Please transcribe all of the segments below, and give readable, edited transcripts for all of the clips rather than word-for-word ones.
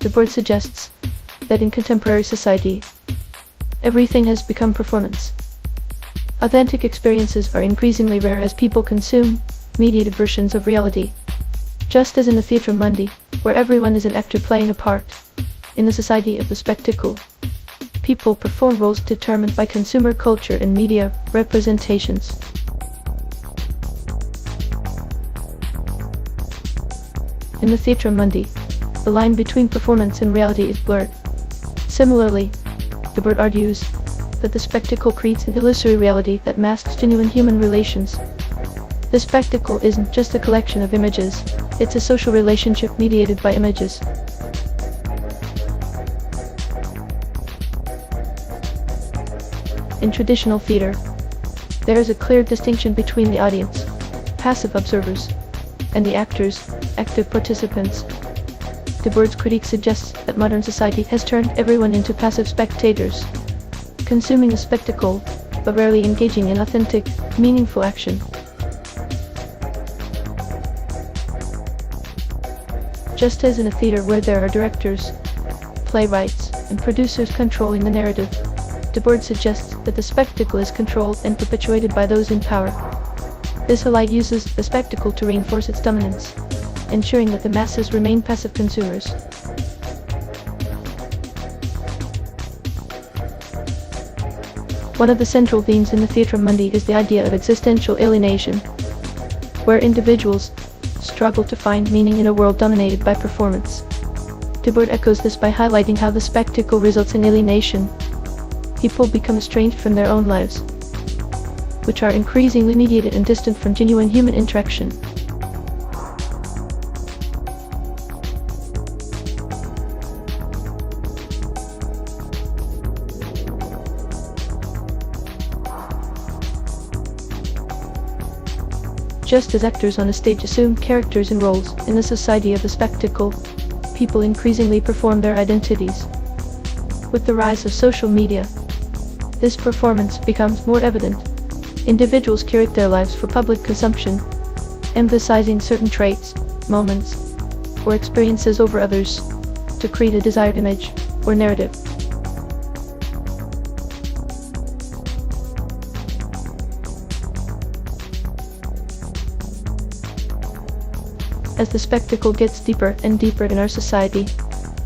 Debord suggests that in contemporary society, everything has become performance. Authentic experiences are increasingly rare as people consume mediated versions of reality. Just as in the Theatrum Mundi, where everyone is an actor playing a part, in the society of the spectacle, people perform roles determined by consumer culture and media representations. In the Theatrum Mundi, the line between performance and reality is blurred. Similarly, Debord argues that the spectacle creates an illusory reality that masks genuine human relations. The spectacle isn't just a collection of images, it's a social relationship mediated by images. In traditional theater, there is a clear distinction between the audience, passive observers, and the actors, active participants. Debord's critique suggests that modern society has turned everyone into passive spectators, consuming a spectacle, but rarely engaging in authentic, meaningful action. Just as in a theater where there are directors, playwrights, and producers controlling the narrative, Debord suggests that the spectacle is controlled and perpetuated by those in power. This elite uses the spectacle to reinforce its dominance, ensuring that the masses remain passive consumers. One of the central themes in the Theatrum Mundi is the idea of existential alienation, where individuals struggle to find meaning in a world dominated by performance. Debord echoes this by highlighting how the spectacle results in alienation. People become estranged from their own lives, which are increasingly mediated and distant from genuine human interaction. Just as actors on a stage assume characters and roles in the society of the spectacle, people increasingly perform their identities. With the rise of social media, this performance becomes more evident. Individuals curate their lives for public consumption, emphasizing certain traits, moments, or experiences over others to create a desired image or narrative. As the spectacle gets deeper and deeper in our society,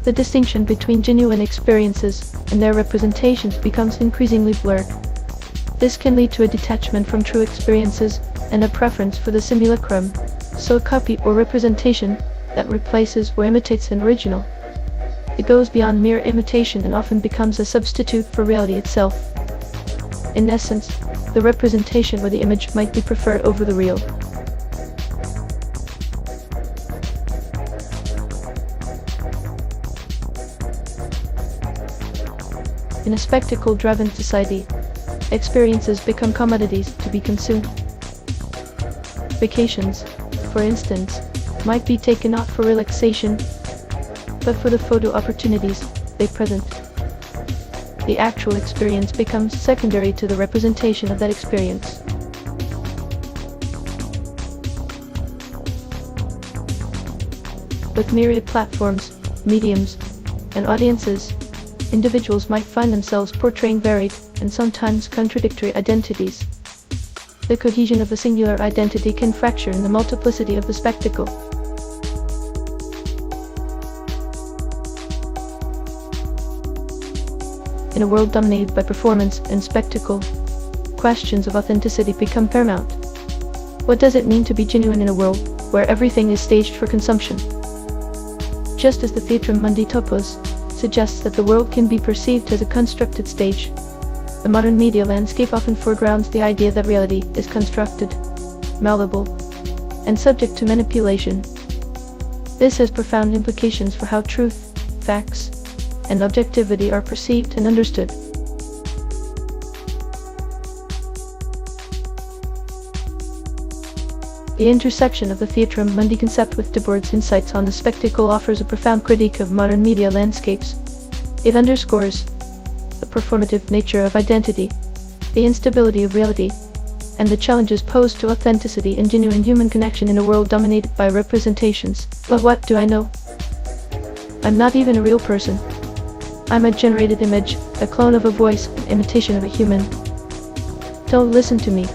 the distinction between genuine experiences and their representations becomes increasingly blurred. This can lead to a detachment from true experiences and a preference for the simulacrum, so a copy or representation that replaces or imitates an original. It goes beyond mere imitation and often becomes a substitute for reality itself. In essence, the representation or the image might be preferred over the real. In a spectacle-driven society, experiences become commodities to be consumed. Vacations, for instance, might be taken not for relaxation, but for the photo opportunities they present. The actual experience becomes secondary to the representation of that experience. With myriad platforms, mediums, and audiences, individuals might find themselves portraying varied and sometimes contradictory identities. The cohesion of a singular identity can fracture in the multiplicity of the spectacle. In a world dominated by performance and spectacle, questions of authenticity become paramount. What does it mean to be genuine in a world where everything is staged for consumption? Just as the Theatrum Mundi topos suggests that the world can be perceived as a constructed stage, the modern media landscape often foregrounds the idea that reality is constructed, malleable, and subject to manipulation. This has profound implications for how truth, facts, and objectivity are perceived and understood. The intersection of the Theatrum Mundi concept with Debord's insights on the spectacle offers a profound critique of modern media landscapes. It underscores the performative nature of identity, the instability of reality, and the challenges posed to authenticity and genuine human connection in a world dominated by representations. But what do I know? I'm not even a real person. I'm a generated image, a clone of a voice, an imitation of a human. Don't listen to me.